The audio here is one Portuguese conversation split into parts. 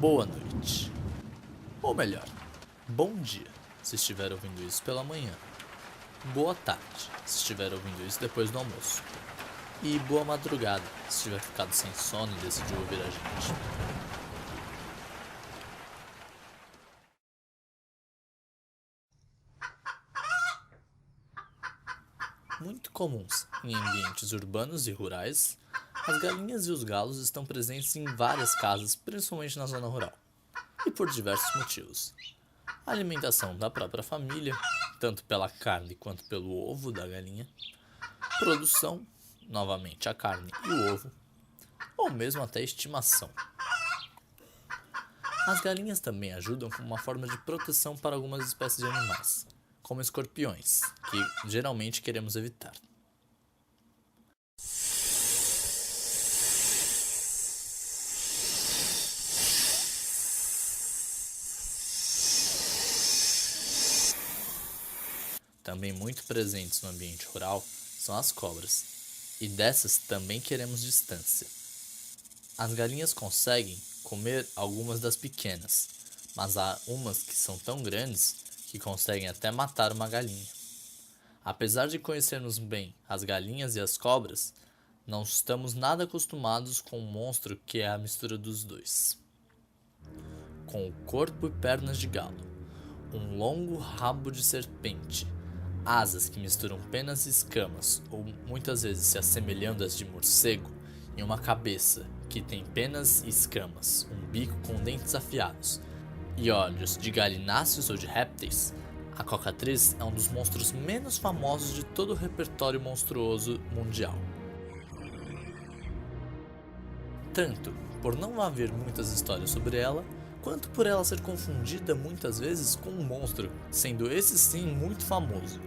boa noite. Ou melhor, bom dia, se estiver ouvindo isso pela manhã. Boa tarde, se estiver ouvindo isso depois do almoço. E boa madrugada, se tiver ficado sem sono e decidiu ouvir a gente. Muito comuns em ambientes urbanos e rurais, as galinhas e os galos estão presentes em várias casas, principalmente na zona rural, e por diversos motivos. A alimentação da própria família, tanto pela carne quanto pelo ovo da galinha, produção, novamente a carne e o ovo, ou mesmo até estimação. As galinhas também ajudam como uma forma de proteção para algumas espécies de animais, como escorpiões, que geralmente queremos evitar. Também muito presentes no ambiente rural são as cobras, e dessas também queremos distância. As galinhas conseguem comer algumas das pequenas, mas há umas que são tão grandes que conseguem até matar uma galinha. Apesar de conhecermos bem as galinhas e as cobras, não estamos nada acostumados com um monstro que é a mistura dos dois. Com o corpo e pernas de galo, um longo rabo de serpente, asas que misturam penas e escamas, ou muitas vezes se assemelhando às de morcego, e uma cabeça que tem penas e escamas, um bico com dentes afiados, e olhos de galináceos ou de répteis, a cocatriz é um dos monstros menos famosos de todo o repertório monstruoso mundial. Tanto por não haver muitas histórias sobre ela, quanto por ela ser confundida muitas vezes com um monstro, sendo esse sim muito famoso,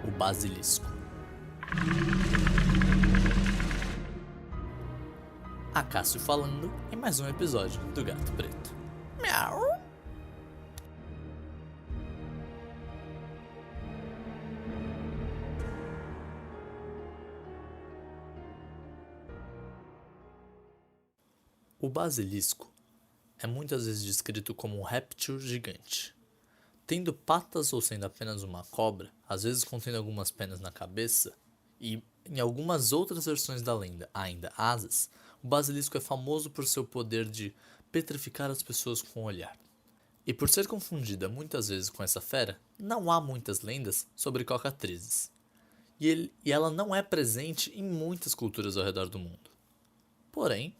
o basilisco. Acácio falando em mais um episódio do Gato Preto. Miau! O basilisco é muitas vezes descrito como um réptil gigante. Tendo patas ou sendo apenas uma cobra, às vezes contendo algumas penas na cabeça, e em algumas outras versões da lenda ainda asas, o basilisco é famoso por seu poder de petrificar as pessoas com o olhar. E por ser confundida muitas vezes com essa fera, não há muitas lendas sobre cocatrizes. E ela não é presente em muitas culturas ao redor do mundo. Porém,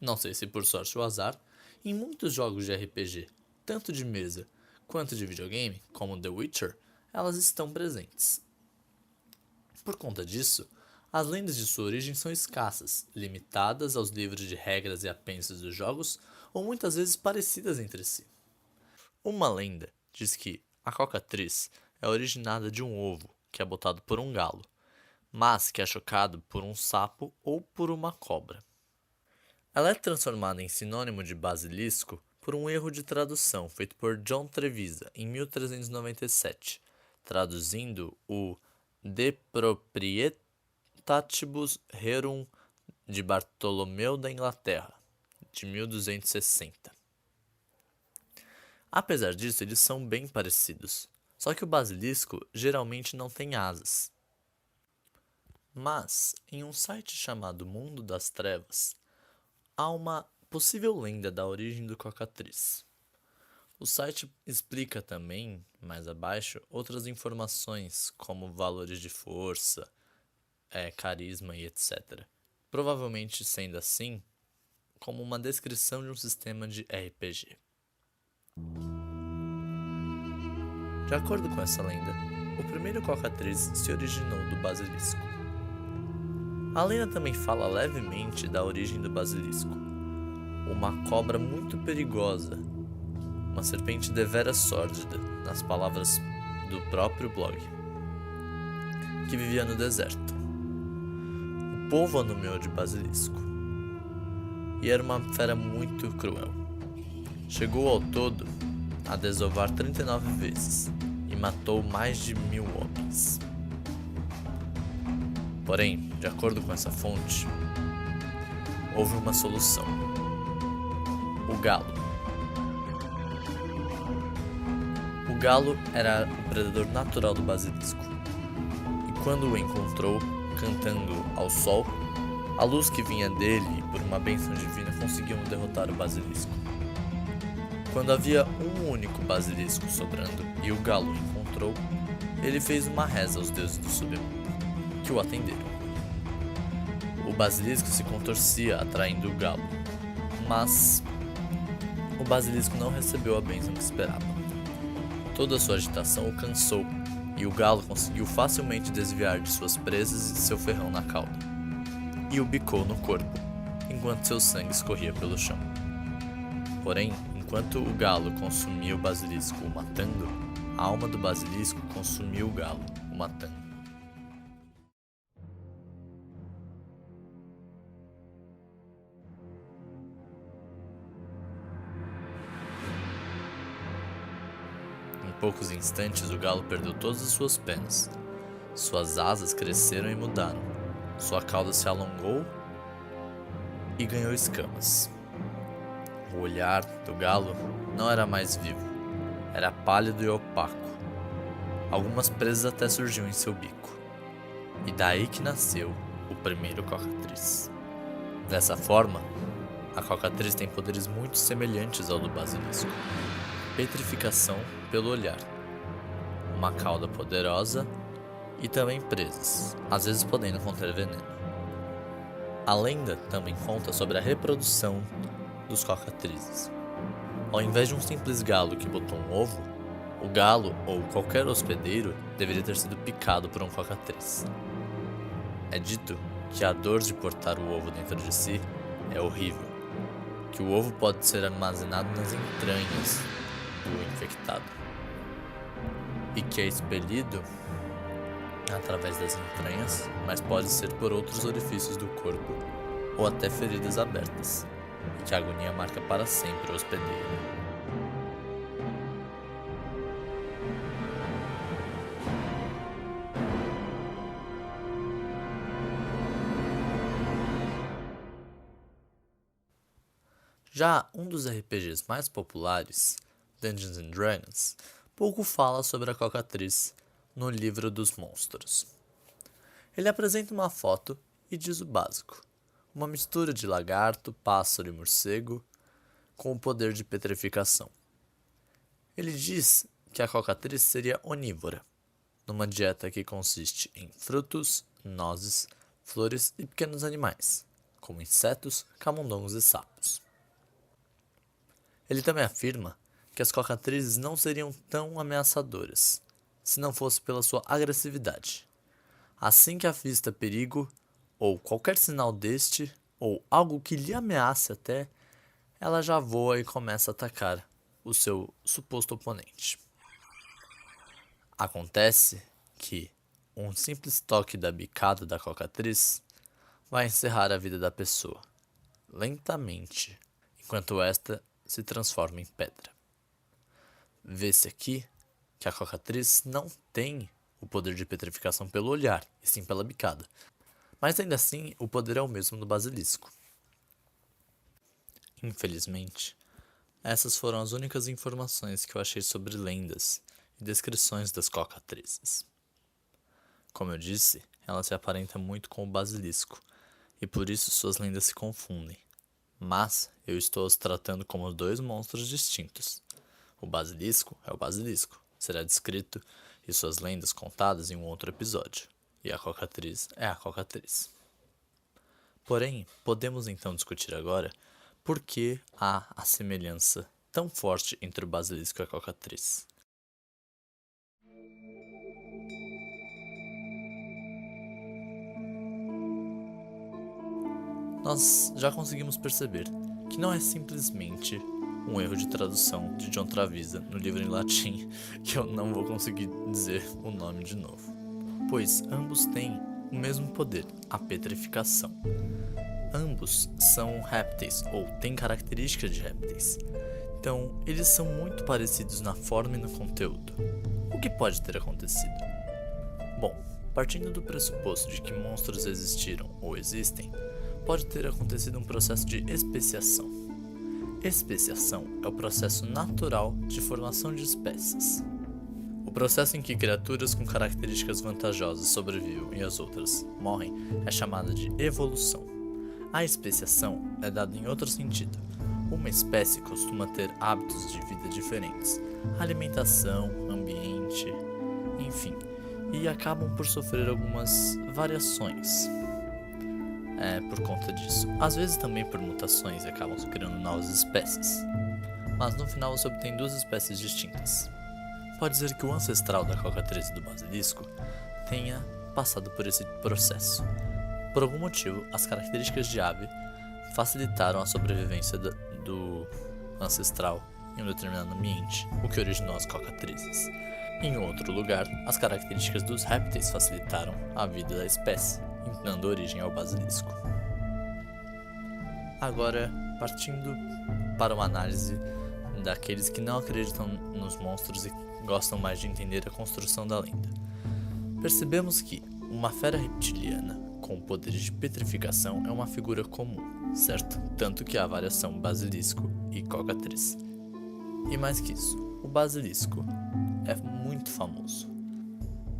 não sei se por sorte ou azar, em muitos jogos de RPG, tanto de mesa quanto de videogame, como The Witcher, elas estão presentes. Por conta disso, as lendas de sua origem são escassas, limitadas aos livros de regras e apêndices dos jogos, ou muitas vezes parecidas entre si. Uma lenda diz que a cocatriz é originada de um ovo que é botado por um galo, mas que é chocado por um sapo ou por uma cobra. Ela é transformada em sinônimo de basilisco por um erro de tradução feito por John Trevisa em 1397, traduzindo o De Proprietatibus Rerum de Bartolomeu da Inglaterra, de 1260. Apesar disso, eles são bem parecidos, só que o basilisco geralmente não tem asas. Mas, em um site chamado Mundo das Trevas, há uma possível lenda da origem do cocatriz. O site explica também, mais abaixo, outras informações como valores de força, carisma e etc. Provavelmente sendo assim, como uma descrição de um sistema de RPG. De acordo com essa lenda, o primeiro cocatriz se originou do basilisco. A lenda também fala levemente da origem do basilisco. Uma cobra muito perigosa, uma serpente deveras sórdida, nas palavras do próprio blog, que vivia no deserto. O povo a nomeou de basilisco, e era uma fera muito cruel. Chegou ao todo a desovar 39 vezes, e matou mais de 1000 homens. Porém, de acordo com essa fonte, houve uma solução. O galo, O galo era o predador natural do basilisco, e quando o encontrou, cantando ao sol, a luz que vinha dele, por uma bênção divina, conseguiu derrotar o basilisco. Quando havia um único basilisco sobrando e o galo o encontrou, ele fez uma reza aos deuses do submundo, que o atenderam. O basilisco se contorcia atraindo o galo, mas o basilisco não recebeu a bênção que esperava. Toda a sua agitação o cansou, e o galo conseguiu facilmente desviar de suas presas e de seu ferrão na cauda, e o bicou no corpo, enquanto seu sangue escorria pelo chão. Porém, enquanto o galo consumia o basilisco o matando, a alma do basilisco consumiu o galo o matando. Em poucos instantes, o galo perdeu todas as suas penas. Suas asas cresceram e mudaram. Sua cauda se alongou e ganhou escamas. O olhar do galo não era mais vivo, era pálido e opaco. Algumas presas até surgiam em seu bico. E daí que nasceu o primeiro cocatriz. Dessa forma, a cocatriz tem poderes muito semelhantes ao do basilisco. Petrificação pelo olhar, uma cauda poderosa e também presas, às vezes podendo conter veneno. A lenda também conta sobre a reprodução dos cocatrizes. Ao invés de um simples galo que botou um ovo, o galo ou qualquer hospedeiro deveria ter sido picado por um cocatriz. É dito que a dor de portar o ovo dentro de si é horrível, que o ovo pode ser armazenado nas entranhas do infectado e que é expelido através das entranhas, mas pode ser por outros orifícios do corpo ou até feridas abertas, e que a agonia marca para sempre o hospedeiro. Já um dos RPGs mais populares, Dungeons & Dragons, pouco fala sobre a cocatriz no livro dos monstros. Ele apresenta uma foto e diz o básico: uma mistura de lagarto, pássaro e morcego com o poder de petrificação. Ele diz que a cocatriz seria onívora, numa dieta que consiste em frutos, nozes, flores e pequenos animais, como insetos, camundongos e sapos. Ele também afirma que as cocatrizes não seriam tão ameaçadoras se não fosse pela sua agressividade. Assim que avista perigo, ou qualquer sinal deste, ou algo que lhe ameace até, ela já voa e começa a atacar o seu suposto oponente. Acontece que um simples toque da bicada da cocatriz vai encerrar a vida da pessoa, lentamente, enquanto esta se transforma em pedra. Vê-se aqui que a cocatriz não tem o poder de petrificação pelo olhar, e sim pela bicada. Mas ainda assim, o poder é o mesmo do basilisco. Infelizmente, essas foram as únicas informações que eu achei sobre lendas e descrições das cocatrizes. Como eu disse, ela se aparenta muito com o basilisco, e por isso suas lendas se confundem. Mas eu estou os tratando como dois monstros distintos. O basilisco é o basilisco, será descrito e suas lendas contadas em um outro episódio, e a cocatriz é a cocatriz. Porém, podemos então discutir agora por que há a semelhança tão forte entre o basilisco e a cocatriz. Nós já conseguimos perceber que não é simplesmente um erro de tradução de John Travisa no livro em latim, que eu não vou conseguir dizer o nome de novo, pois ambos têm o mesmo poder, a petrificação. Ambos são répteis, ou têm características de répteis, então eles são muito parecidos na forma e no conteúdo. O que pode ter acontecido? Bom, partindo do pressuposto de que monstros existiram ou existem, pode ter acontecido um processo de especiação. Especiação é o processo natural de formação de espécies. processo em que criaturas com características vantajosas sobrevivem e as outras morrem é chamado de evolução. A especiação é dada em outro sentido. Uma espécie costuma ter hábitos de vida diferentes, alimentação, ambiente, enfim, e acabam por sofrer algumas variações por conta disso. Às vezes também por mutações e acabam criando novas espécies, mas no final você obtém duas espécies distintas. Pode dizer que o ancestral da cocatrizes do basilisco tenha passado por esse processo. Por algum motivo, as características de ave facilitaram a sobrevivência do ancestral em um determinado ambiente, o que originou as cocatrizes. Em outro lugar, as características dos répteis facilitaram a vida da espécie, dando origem ao basilisco. Agora, partindo para uma análise daqueles que não acreditam nos monstros e gostam mais de entender a construção da lenda. Percebemos que uma fera reptiliana com poderes de petrificação é uma figura comum, certo? Tanto que há a variação basilisco e cocatriz. E mais que isso, o basilisco é muito famoso.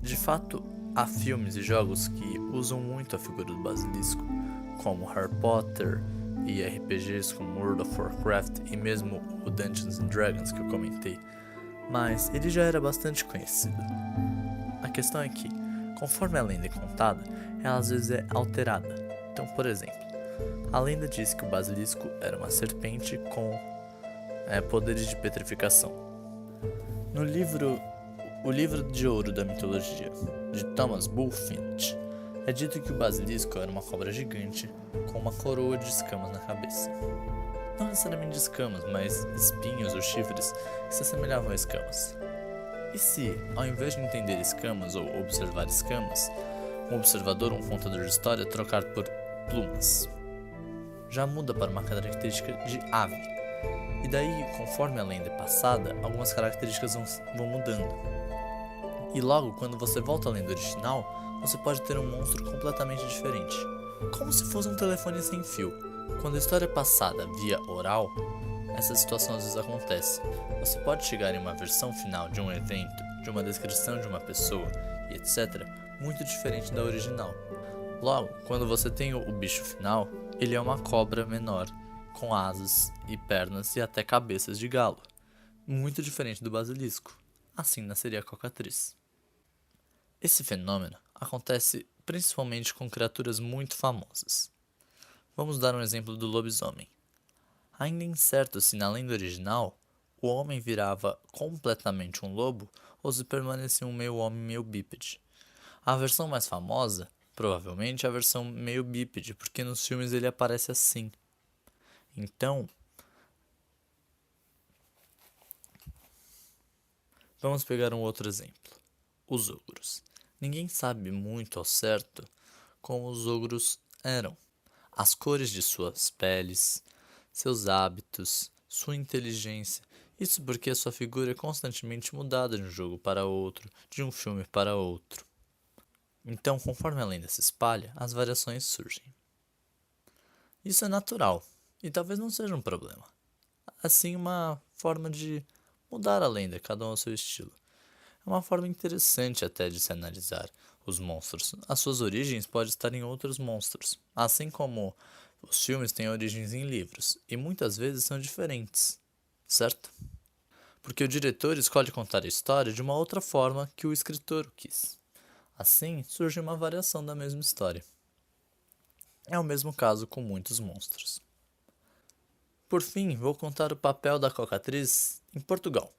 De fato, há filmes e jogos que usam muito a figura do basilisco, como Harry Potter e RPGs como World of Warcraft e mesmo o Dungeons and Dragons que eu comentei, mas ele já era bastante conhecido. A questão é que, conforme a lenda é contada, ela às vezes é alterada. Então, por exemplo, a lenda diz que o basilisco era uma serpente com poderes de petrificação. No livro O Livro de Ouro da Mitologia, de Thomas Bulfinch, é dito que o basilisco era uma cobra gigante com uma coroa de escamas na cabeça. Não necessariamente escamas, mas espinhos ou chifres que se assemelhavam a escamas. E se, ao invés de entender escamas ou observar escamas, um observador ou um contador de história trocar por plumas? Já muda para uma característica de ave. E daí, conforme a lenda é passada, algumas características vão mudando. E logo, quando você volta à lenda original, você pode ter um monstro completamente diferente. Como se fosse um telefone sem fio. Quando a história é passada via oral, essa situação às vezes acontece. Você pode chegar em uma versão final de um evento, de uma descrição de uma pessoa, e etc., muito diferente da original. Logo, quando você tem o bicho final, ele é uma cobra menor, com asas e pernas e até cabeças de galo. Muito diferente do basilisco. Assim nasceria a cocatriz. Esse fenômeno acontece principalmente com criaturas muito famosas. Vamos dar um exemplo do lobisomem. Ainda incerto se na lenda original o homem virava completamente um lobo ou se permanecia um meio homem meio bípede. A versão mais famosa, provavelmente, é a versão meio bípede, porque nos filmes ele aparece assim. Então, vamos pegar um outro exemplo. Os ogros. Ninguém sabe muito ao certo como os ogros eram. As cores de suas peles, seus hábitos, sua inteligência. Isso porque a sua figura é constantemente mudada de um jogo para outro, de um filme para outro. Então, conforme a lenda se espalha, as variações surgem. Isso é natural, e talvez não seja um problema. Assim, uma forma de mudar a lenda, cada um ao seu estilo. É uma forma interessante até de se analisar os monstros. As suas origens podem estar em outros monstros, assim como os filmes têm origens em livros, e muitas vezes são diferentes, certo? Porque o diretor escolhe contar a história de uma outra forma que o escritor quis. Assim, surge uma variação da mesma história. É o mesmo caso com muitos monstros. Por fim, vou contar o papel da cocatriz em Portugal.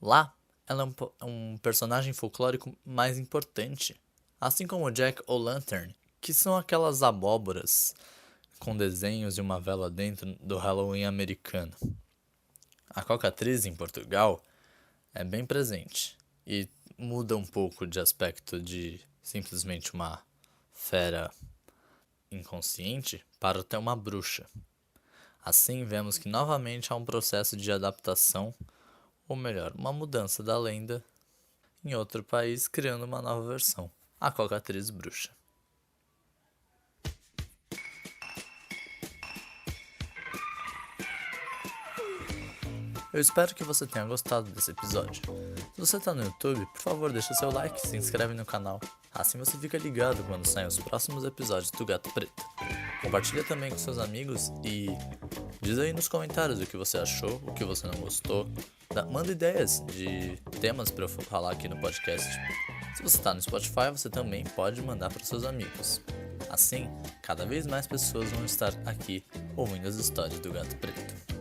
Lá, ela é um personagem folclórico mais importante, assim como Jack O'Lantern, que são aquelas abóboras com desenhos e uma vela dentro do Halloween americano. A cocatriz em Portugal é bem presente e muda um pouco de aspecto de simplesmente uma fera inconsciente para até uma bruxa. Assim, vemos que novamente há um processo de adaptação, ou melhor, uma mudança da lenda em outro país, criando uma nova versão, a cocatriz bruxa. Eu espero que você tenha gostado desse episódio. Se você está no YouTube, por favor, deixa seu like e se inscreve no canal. Assim você fica ligado quando saem os próximos episódios do Gato Preto. Compartilha também com seus amigos e diz aí nos comentários o que você achou, o que você não gostou. Manda ideias de temas para eu falar aqui no podcast. Se você está no Spotify, você também pode mandar para seus amigos. Assim, cada vez mais pessoas vão estar aqui ouvindo as histórias do Gato Preto.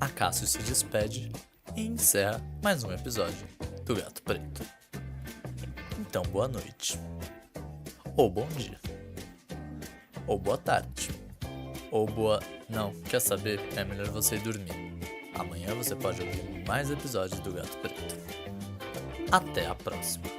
A Cássio se despede e encerra mais um episódio do Gato Preto. Então, boa noite. Ou bom dia. Ou boa tarde. Ou boa... Não, quer saber? É melhor você ir dormir. Amanhã você pode ouvir mais episódios do Gato Preto. Até a próxima.